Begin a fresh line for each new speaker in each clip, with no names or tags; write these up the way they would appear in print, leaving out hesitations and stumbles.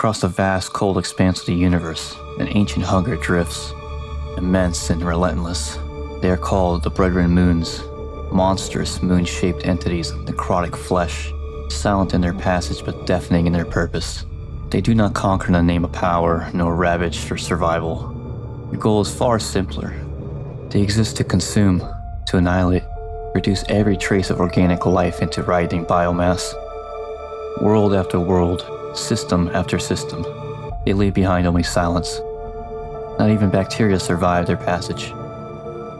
Across the vast, cold expanse of the universe, an ancient hunger drifts, immense and relentless. They are called the Brethren Moons, monstrous moon-shaped entities of necrotic flesh, silent in their passage but deafening in their purpose. They do not conquer in the name of power, nor ravage for survival. Their goal is far simpler. They exist to consume, to annihilate, reduce every trace of organic life into writhing biomass. World after world, system after system, they leave behind only silence. Not even bacteria survive their passage.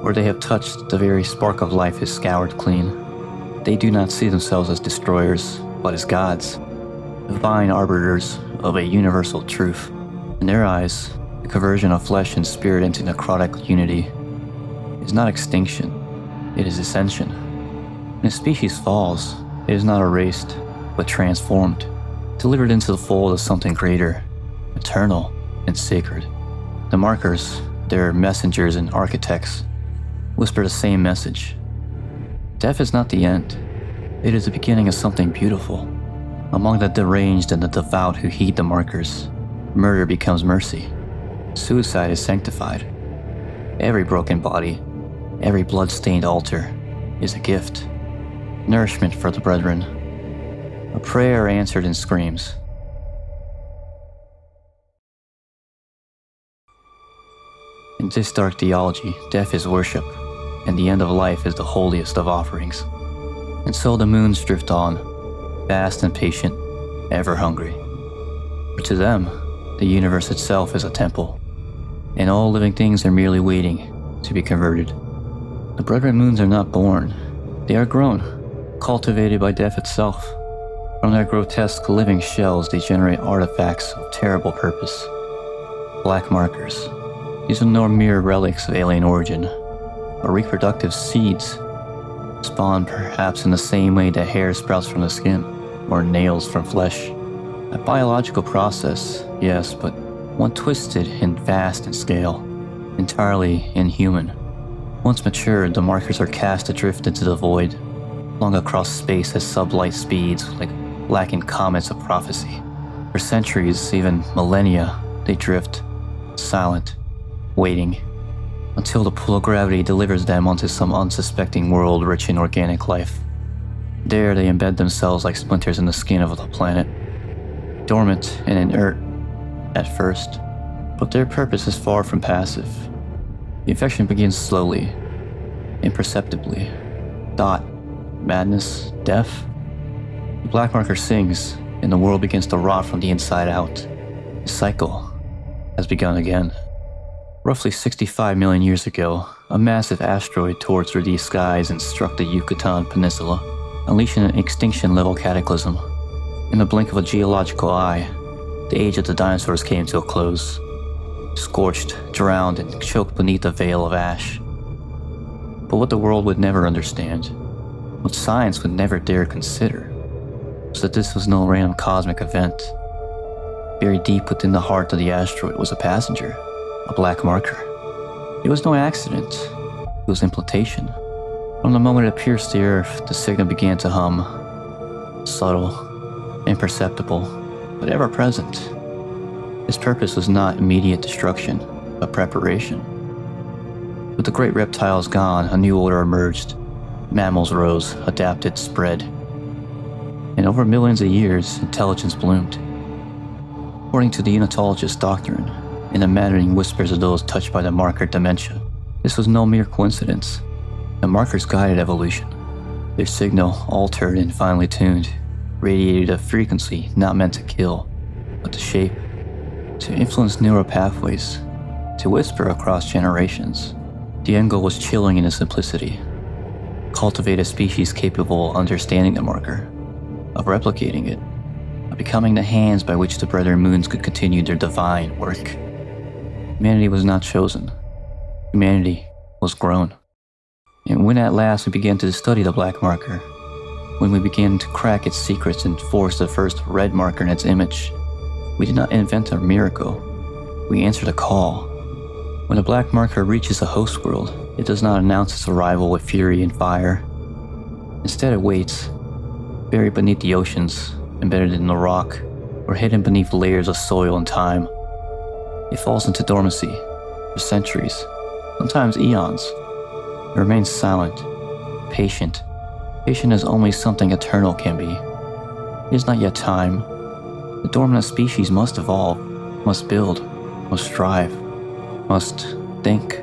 Where they have touched, the very spark of life is scoured clean. They do not see themselves as destroyers, but as gods, divine arbiters of a universal truth. In their eyes, the conversion of flesh and spirit into necrotic unity is not extinction, it is ascension. When a species falls, it is not erased, but transformed, delivered into the fold of something greater, eternal, and sacred. The markers, their messengers and architects, whisper the same message. Death is not the end. It is the beginning of something beautiful. Among the deranged and the devout who heed the markers, murder becomes mercy. Suicide is sanctified. Every broken body, every blood-stained altar is a gift, nourishment for the brethren, a prayer answered in screams. In this dark theology, death is worship, and the end of life is the holiest of offerings. And so the moons drift on, vast and patient, ever hungry. For to them, the universe itself is a temple, and all living things are merely waiting to be converted. The Brethren Moons are not born, they are grown, cultivated by death itself. From their grotesque living shells they generate artifacts of terrible purpose. Black markers. These are no mere relics of alien origin, but reproductive seeds, spawned perhaps in the same way that hair sprouts from the skin, or nails from flesh. A biological process, yes, but one twisted and vast in scale, entirely inhuman. Once matured, the markers are cast adrift into the void, flung across space at sublight speeds like blackened comets of prophecy. For centuries, even millennia, they drift, silent, waiting, until the pull of gravity delivers them onto some unsuspecting world rich in organic life. There they embed themselves like splinters in the skin of the planet, dormant and inert at first, but their purpose is far from passive. The infection begins slowly, imperceptibly. Thought, madness, death. The black marker sings, and the world begins to rot from the inside out. The cycle has begun again. Roughly 65 million years ago, a massive asteroid tore through these skies and struck the Yucatan Peninsula, unleashing an extinction-level cataclysm. In the blink of a geological eye, the age of the dinosaurs came to a close, scorched, drowned, and choked beneath a veil of ash. But what the world would never understand, what science would never dare consider, was that this was no random cosmic event. Buried deep within the heart of the asteroid was a passenger, a black marker. It was no accident, it was implantation. From the moment it pierced the earth, the signal began to hum, subtle, imperceptible, but ever present. Its purpose was not immediate destruction, but preparation. With the great reptiles gone, a new order emerged. Mammals rose, adapted, spread. And over millions of years, intelligence bloomed. According to the unitologist doctrine, and the maddening whispers of those touched by the marker dementia, this was no mere coincidence. The markers guided evolution. Their signal, altered and finely tuned, radiated a frequency not meant to kill, but to shape, to influence neural pathways, to whisper across generations. The end goal was chilling in its simplicity. Cultivate a species capable of understanding the marker, of replicating it, of becoming the hands by which the Brethren Moons could continue their divine work. Humanity was not chosen. Humanity was grown. And when at last we began to study the black marker, when we began to crack its secrets and force the first red marker in its image, we did not invent a miracle. We answered a call. When a black marker reaches a host world, it does not announce its arrival with fury and fire. Instead it waits, buried beneath the oceans, embedded in the rock, or hidden beneath layers of soil and time. It falls into dormancy for centuries, sometimes eons. It remains silent, patient as only something eternal can be. It is not yet time. The dormant species must evolve, must build, must strive, must think.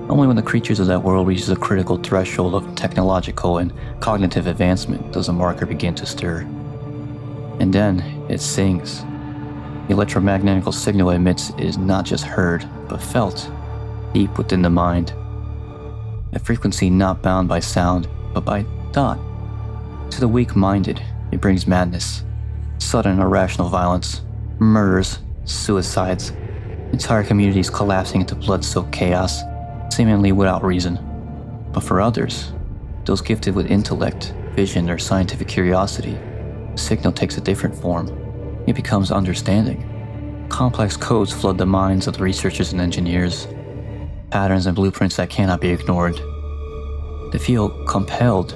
Only when the creatures of that world reaches a critical threshold of technological and cognitive advancement does a marker begin to stir. And then it sings. The electromagnetic signal it emits is not just heard, but felt, deep within the mind. A frequency not bound by sound, but by thought. To the weak-minded, it brings madness, sudden irrational violence, murders, suicides, entire communities collapsing into blood-soaked chaos, seemingly without reason. But for others, those gifted with intellect, vision, or scientific curiosity, the signal takes a different form. It becomes understanding. Complex codes flood the minds of the researchers and engineers, patterns and blueprints that cannot be ignored. They feel compelled,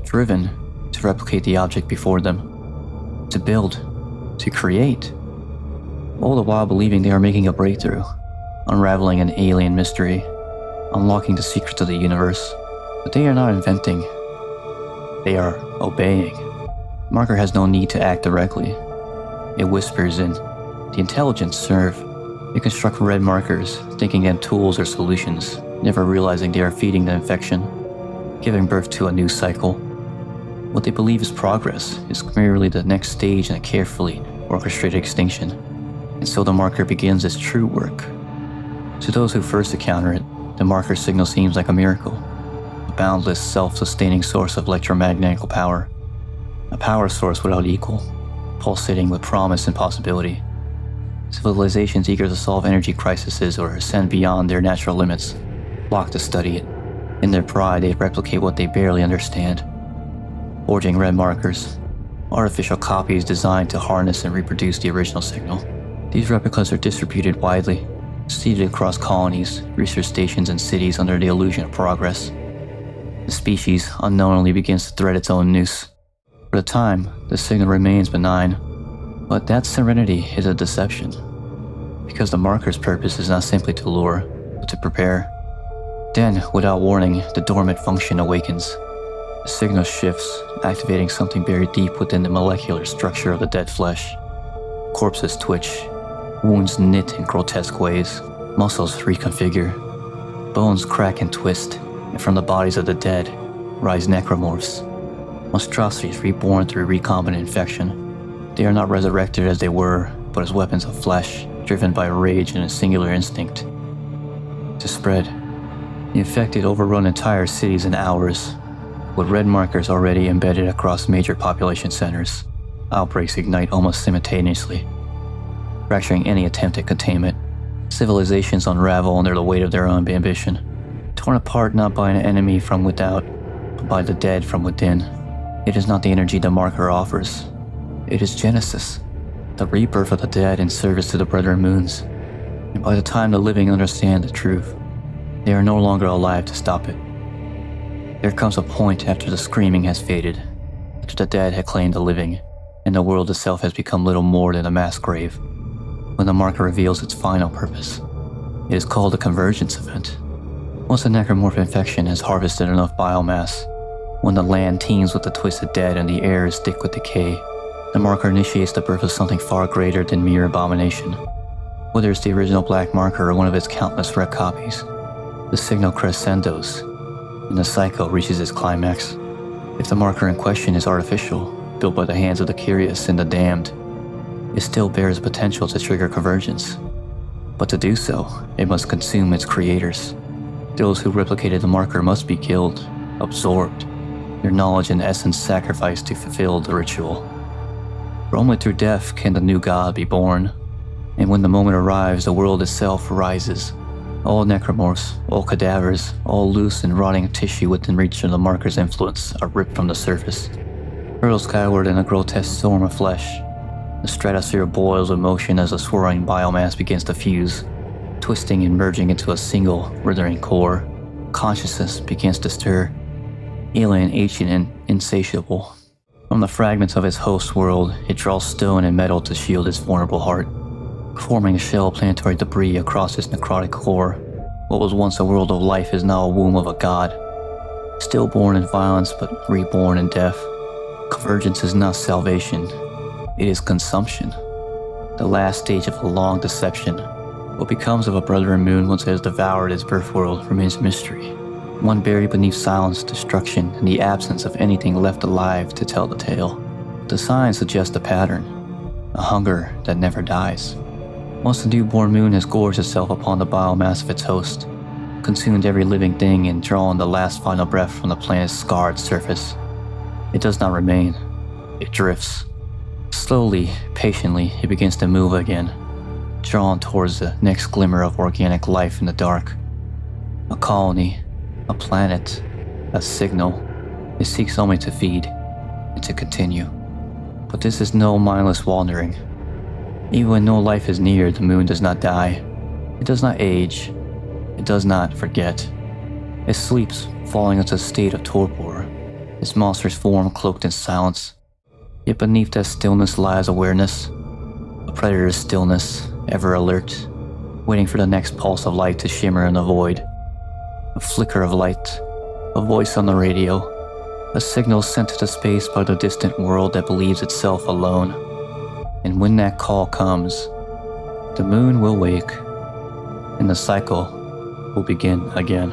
driven to replicate the object before them, to build, to create, all the while believing they are making a breakthrough, unraveling an alien mystery, unlocking the secrets of the universe. But they are not inventing, they are obeying. Marker has no need to act directly. It whispers in. The intelligence serve. They construct red markers, thinking them tools or solutions, never realizing they are feeding the infection, giving birth to a new cycle. What they believe is progress is merely the next stage in a carefully orchestrated extinction. And so the marker begins its true work. To those who first encounter it, the marker signal seems like a miracle, a boundless, self-sustaining source of electromagnetic power, a power source without equal, pulsating with promise and possibility. Civilizations eager to solve energy crises or ascend beyond their natural limits flock to study it. In their pride, they replicate what they barely understand, forging red markers, artificial copies designed to harness and reproduce the original signal. These replicas are distributed widely, seeded across colonies, research stations, and cities under the illusion of progress. The species unknowingly begins to thread its own noose. For the time, the signal remains benign, but that serenity is a deception, because the marker's purpose is not simply to lure, but to prepare. Then, without warning, the dormant function awakens. The signal shifts, activating something buried deep within the molecular structure of the dead flesh. Corpses twitch, wounds knit in grotesque ways, muscles reconfigure, bones crack and twist, and from the bodies of the dead rise necromorphs, monstrosities reborn through recombinant infection. They are not resurrected as they were, but as weapons of flesh, driven by rage and a singular instinct to spread. The infected overrun entire cities in hours, with red markers already embedded across major population centers. Outbreaks ignite almost simultaneously, fracturing any attempt at containment. Civilizations unravel under the weight of their own ambition, torn apart not by an enemy from without, but by the dead from within. It is not the energy the marker offers. It is Genesis, the rebirth of the dead in service to the brethren moons. And by the time the living understand the truth, they are no longer alive to stop it. There comes a point after the screaming has faded, after the dead had claimed the living, and the world itself has become little more than a mass grave, when the marker reveals its final purpose. It is called a Convergence event. Once the necromorph infection has harvested enough biomass, when the land teems with the twisted dead and the air is thick with decay, the marker initiates the birth of something far greater than mere abomination. Whether it's the original black marker or one of its countless red copies, the signal crescendos, and the cycle reaches its climax. If the marker in question is artificial, built by the hands of the curious and the damned, it still bears potential to trigger convergence. But to do so, it must consume its creators. Those who replicated the marker must be killed, absorbed, their knowledge and essence sacrificed to fulfill the ritual. For only through death can the new god be born, and when the moment arrives, the world itself rises. All necromorphs, all cadavers, all loose and rotting tissue within reach of the marker's influence are ripped from the surface, hurled skyward in a grotesque storm of flesh. The stratosphere boils with motion as the swirling biomass begins to fuse, twisting and merging into a single, withering core. Consciousness begins to stir, alien, ancient, and insatiable. From the fragments of its host world, it draws stone and metal to shield its vulnerable heart, forming shell planetary debris across its necrotic core. What was once a world of life is now a womb of a god, stillborn in violence but reborn in death. Convergence is not salvation, it is consumption, the last stage of a long deception. What becomes of a brother moon once it has devoured its birth world remains mystery, one buried beneath silence, destruction, and the absence of anything left alive to tell the tale. The signs suggest a pattern, a hunger that never dies. Once the newborn moon has gorged itself upon the biomass of its host, consumed every living thing and drawn the last final breath from the planet's scarred surface, it does not remain, it drifts. Slowly, patiently, it begins to move again, drawn towards the next glimmer of organic life in the dark. A colony, a planet, a signal. It seeks only to feed and to continue. But this is no mindless wandering. Even when no life is near, the moon does not die. It does not age. It does not forget. It sleeps, falling into a state of torpor, its monstrous form cloaked in silence. Yet beneath that stillness lies awareness, a predator's stillness, ever alert, waiting for the next pulse of light to shimmer in the void. A flicker of light, a voice on the radio, a signal sent to space by the distant world that believes itself alone. And when that call comes, the moon will wake, and the cycle will begin again.